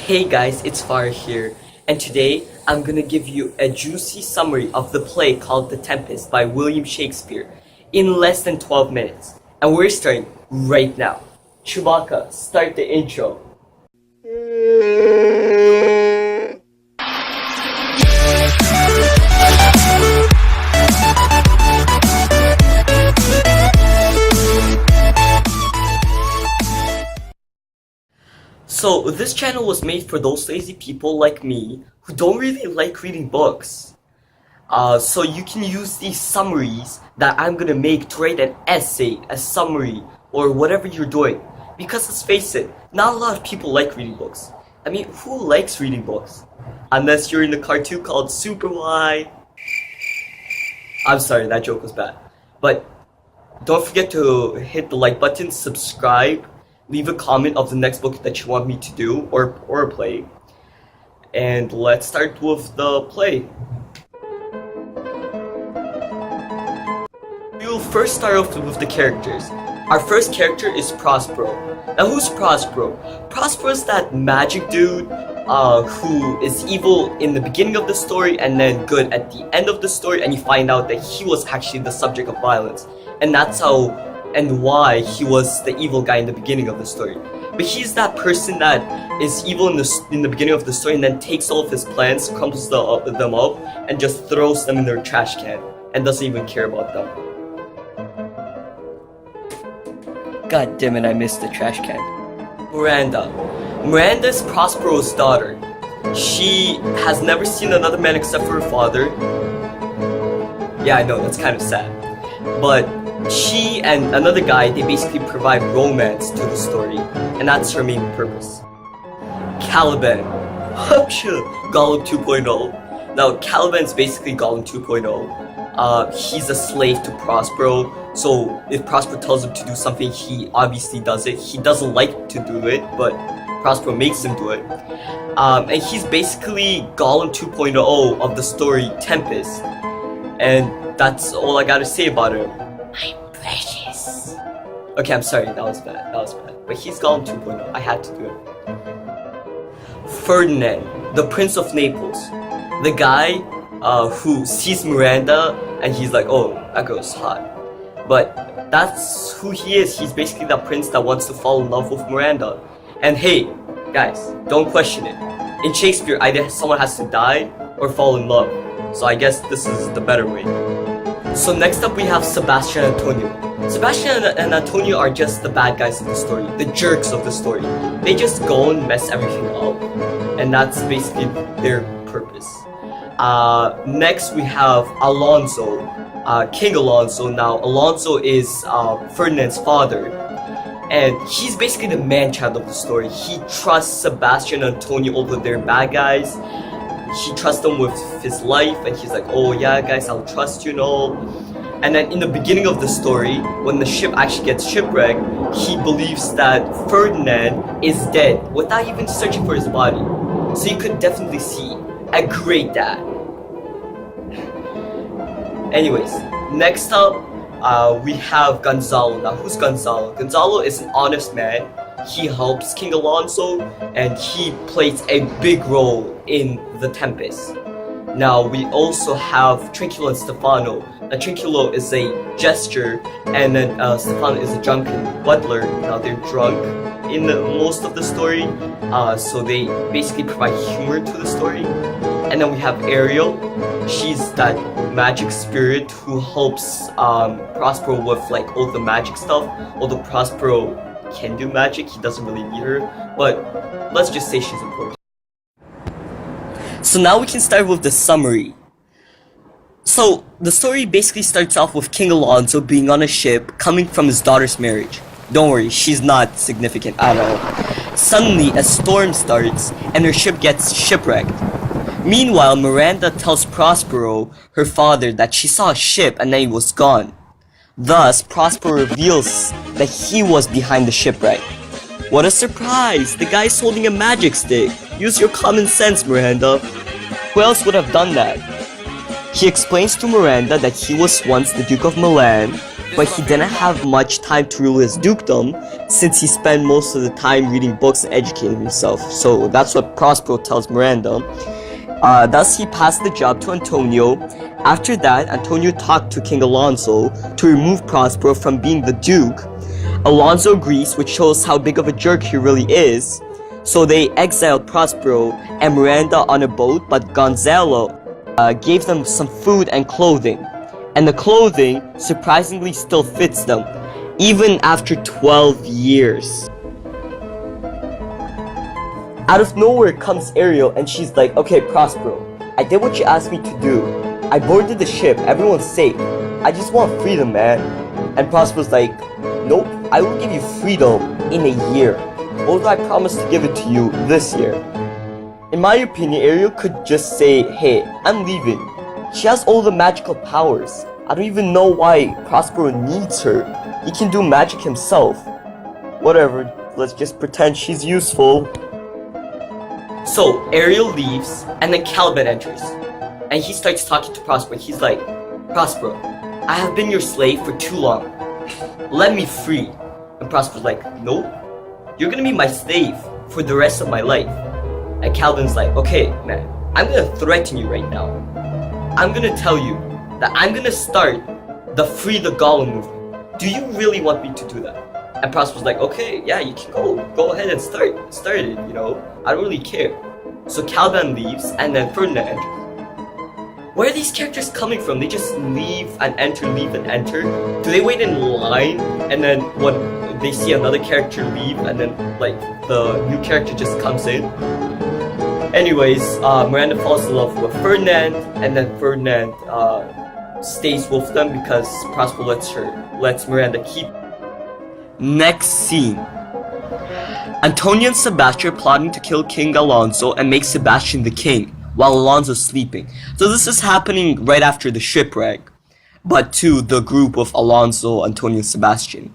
Hey guys, it's Farah here, and today I'm gonna give you a juicy summary of the play called The Tempest by William Shakespeare in less than 12 minutes. And we're starting right now. Chewbacca, start the intro. So this channel was made for those lazy people like me who don't really like reading books. So you can use these summaries that I'm gonna make to write an essay, a summary, or whatever you're doing. Because let's face it, not a lot of people like reading books. I mean, who likes reading books? Unless you're in the cartoon called Super Why. I'm sorry, that joke was bad. But don't forget to hit the like button, subscribe, leave a comment of the next book that you want me to do or play. And let's start with the play. We'll first start off with the characters. Our first character is Prospero. Now who's Prospero? Prospero is that magic dude who is evil in the beginning of the story and then good at the end of the story, and you find out that he was actually the subject of violence. And that's how and why he was the evil guy in the beginning of the story. But he's that person that is evil in the beginning of the story and then takes all of his plans, crumbles them up, and just throws them in their trash can and doesn't even care about them. God damn it, I missed the trash can. Miranda. Miranda is Prospero's daughter. She has never seen another man except for her father. Yeah, I know, that's kind of sad. But she and another guy, they basically provide romance to the story, and that's her main purpose. Caliban. Gollum 2.0. Now, Caliban's basically Gollum 2.0. He's a slave to Prospero, so if Prospero tells him to do something, he obviously does it. He doesn't like to do it, but Prospero makes him do it. And he's basically Gollum 2.0 of the story Tempest. And that's all I gotta say about him. I'm precious. Okay, I'm sorry, that was bad. But he's Gollum 2.0. I had to do it. Ferdinand, the Prince of Naples. The guy who sees Miranda and he's like, oh, that girl's hot. But that's who he is. He's basically the prince that wants to fall in love with Miranda. And hey, guys, don't question it. In Shakespeare, either someone has to die or fall in love. So I guess this is the better way. So next up we have Sebastian and Antonio. Sebastian and Antonio are just the bad guys of the story, the jerks of the story. They just go and mess everything up, and that's basically their purpose. Next we have Alonso, King Alonso. Now Alonso is Ferdinand's father, and he's basically the man-child of the story. He trusts Sebastian and Antonio over their bad guys. He trusts them with his life, and he's like, oh yeah guys, I'll trust you and all. And then in the beginning of the story, when the ship actually gets shipwrecked, he believes that Ferdinand is dead without even searching for his body. So you could definitely see a great dad. Anyways, next up we have Gonzalo. Now who's Gonzalo? Gonzalo is an honest man. He helps King Alonso, and he plays a big role in The Tempest. Now we also have Trinculo and Stefano. Now Trinculo is a jester, and then Stefano is a drunken butler. Now they're drunk in most of the story, so they basically provide humor to the story. And then we have Ariel. She's that magic spirit who helps Prospero with like all the magic stuff. Although Prospero can do magic, he doesn't really need her, but let's just say she's important. So now we can start with the summary. So the story basically starts off with King Alonso being on a ship coming from his daughter's marriage. Don't worry, she's not significant at all. Suddenly a storm starts and her ship gets shipwrecked. Meanwhile, Miranda tells Prospero, her father, that she saw a ship and then he was gone. Thus, Prospero reveals that he was behind the shipwreck. What a surprise! The guy's holding a magic stick! Use your common sense, Miranda. Who else would have done that? He explains to Miranda that he was once the Duke of Milan, but he didn't have much time to rule his dukedom since he spent most of the time reading books and educating himself. So that's what Prospero tells Miranda. Thus he passed the job to Antonio. After that, Antonio talked to King Alonso to remove Prospero from being the duke. Alonso agrees, which shows how big of a jerk he really is. So they exiled Prospero and Miranda on a boat, but Gonzalo gave them some food and clothing. And the clothing surprisingly still fits them, even after 12 years. Out of nowhere comes Ariel and she's like, okay, Prospero, I did what you asked me to do. I boarded the ship, everyone's safe. I just want freedom, man. And Prospero's like, nope, I will give you freedom in a year. Although I promised to give it to you this year. In my opinion, Ariel could just say, hey, I'm leaving. She has all the magical powers. I don't even know why Prospero needs her. He can do magic himself. Whatever, let's just pretend she's useful. So, Ariel leaves, and then Caliban enters. And he starts talking to Prospero. He's like, Prospero, I have been your slave for too long. Let me free. And Prospero's like, nope. You're gonna be my slave for the rest of my life. And Caliban's like, okay, man, I'm gonna threaten you right now. I'm gonna tell you that I'm gonna start the Free the Golem movement. Do you really want me to do that? And Prospero's like, okay, yeah, you can go ahead and start it, you know? I don't really care. So Caliban leaves, and then Ferdinand enters. Where are these characters coming from? They just leave and enter, leave and enter? Do they wait in line, and then when they see another character leave, and then, like, the new character just comes in? Anyways, Miranda falls in love with Ferdinand, and then Ferdinand stays with them because Prospero lets Miranda keep. Next scene. Antonio and Sebastian are plotting to kill King Alonso and make Sebastian the king, while Alonso's sleeping. So this is happening right after the shipwreck, but to the group of Alonso, Antonio, and Sebastian.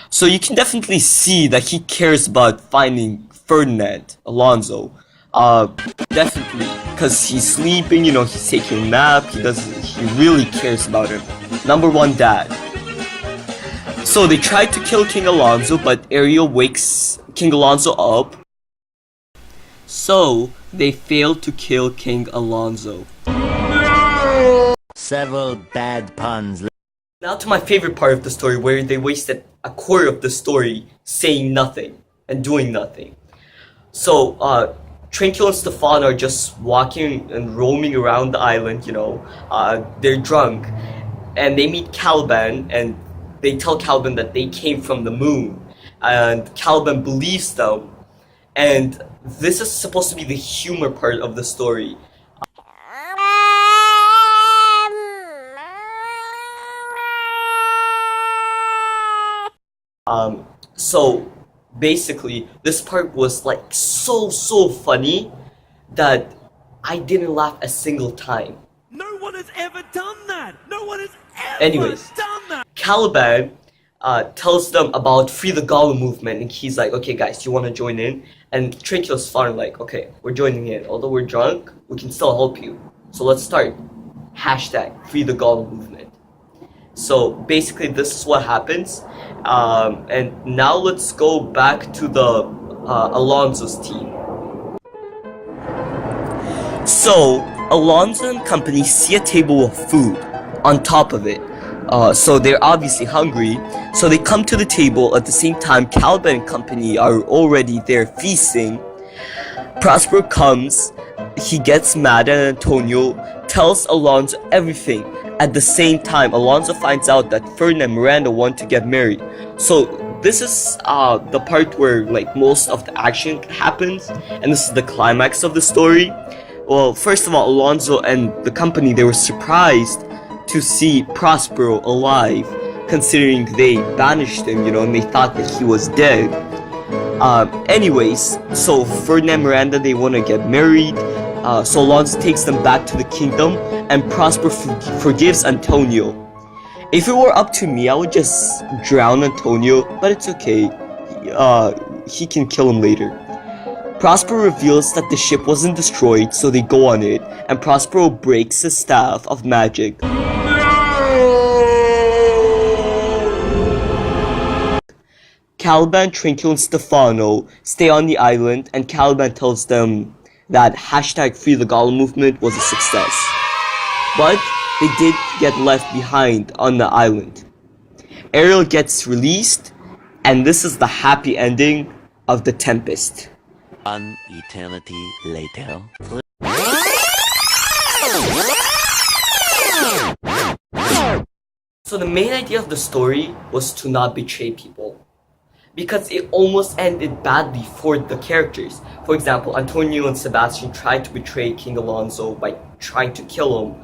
So you can definitely see that he cares about finding Ferdinand, Alonso. Definitely, because he's sleeping, you know, he's taking a nap, he really cares about him. Number one dad. So they tried to kill King Alonso, but Ariel wakes King Alonso up. So they failed to kill King Alonso. Several bad puns. Now to my favorite part of the story, where they wasted a quarter of the story saying nothing and doing nothing. So, Tranquil and Stefan are just walking and roaming around the island, you know. They're drunk, and they meet Caliban, and they tell Caliban that they came from the moon, and Caliban believes them. And this is supposed to be the humor part of the story. So basically, this part was like so funny that I didn't laugh a single time. No one has ever done that! No one has ever done that! Caliban tells them about Free the Golem movement, and he's like, okay guys, do you want to join in? And Tranquil's fine, like, okay, we're joining in. Although we're drunk, we can still help you. So let's start. # Free the Golem movement. So basically this is what happens. And now let's go back to the Alonso's team. So Alonso and company see a table of food on top of it. So they're obviously hungry. So they come to the table at the same time. Caliban and company are already there feasting. Prospero comes. He gets mad at Antonio, tells Alonso everything. At the same time, Alonso finds out that Ferdinand and Miranda want to get married. So this is the part where like most of the action happens, and this is the climax of the story. Well, first of all, Alonso and the company, they were surprised to see Prospero alive, considering they banished him, you know, and they thought that he was dead. Anyways, so Ferdinand and Miranda, they want to get married. So Alonso takes them back to the kingdom, and Prospero forgives Antonio. If it were up to me, I would just drown Antonio, but it's okay. He can kill him later. Prospero reveals that the ship wasn't destroyed, so they go on it, and Prospero breaks his staff of magic. Caliban, Tranquil, and Stefano stay on the island, and Caliban tells them that hashtag Free the Golem movement was a success. But they did get left behind on the island. Ariel gets released, and this is the happy ending of the Tempest. One eternity later. So the main idea of the story was to not betray people, because it almost ended badly for the characters. For example, Antonio and Sebastian tried to betray King Alonso by trying to kill him.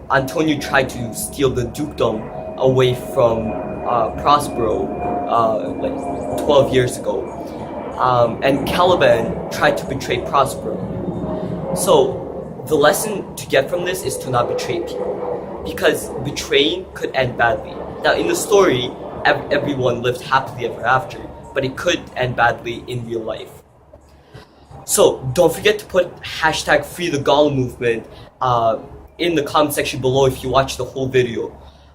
Antonio tried to steal the dukedom away from Prospero like 12 years ago. And Caliban tried to betray Prospero. So the lesson to get from this is to not betray people, because betraying could end badly. Now in the story, everyone lived happily ever after, but it could end badly in real life. So don't forget to put hashtag Free the Golem movement in the comment section below if you watch the whole video.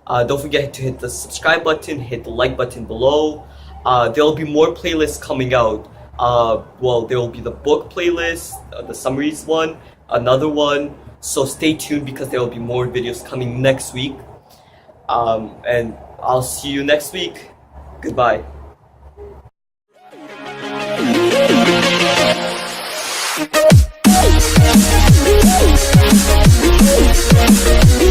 Don't forget to hit the subscribe button, hit the like button below. There will be more playlists coming out. Well, there will be the book playlist, the summaries one, another one. So stay tuned because there will be more videos coming next week. And I'll see you next week. Goodbye. We'll be right back.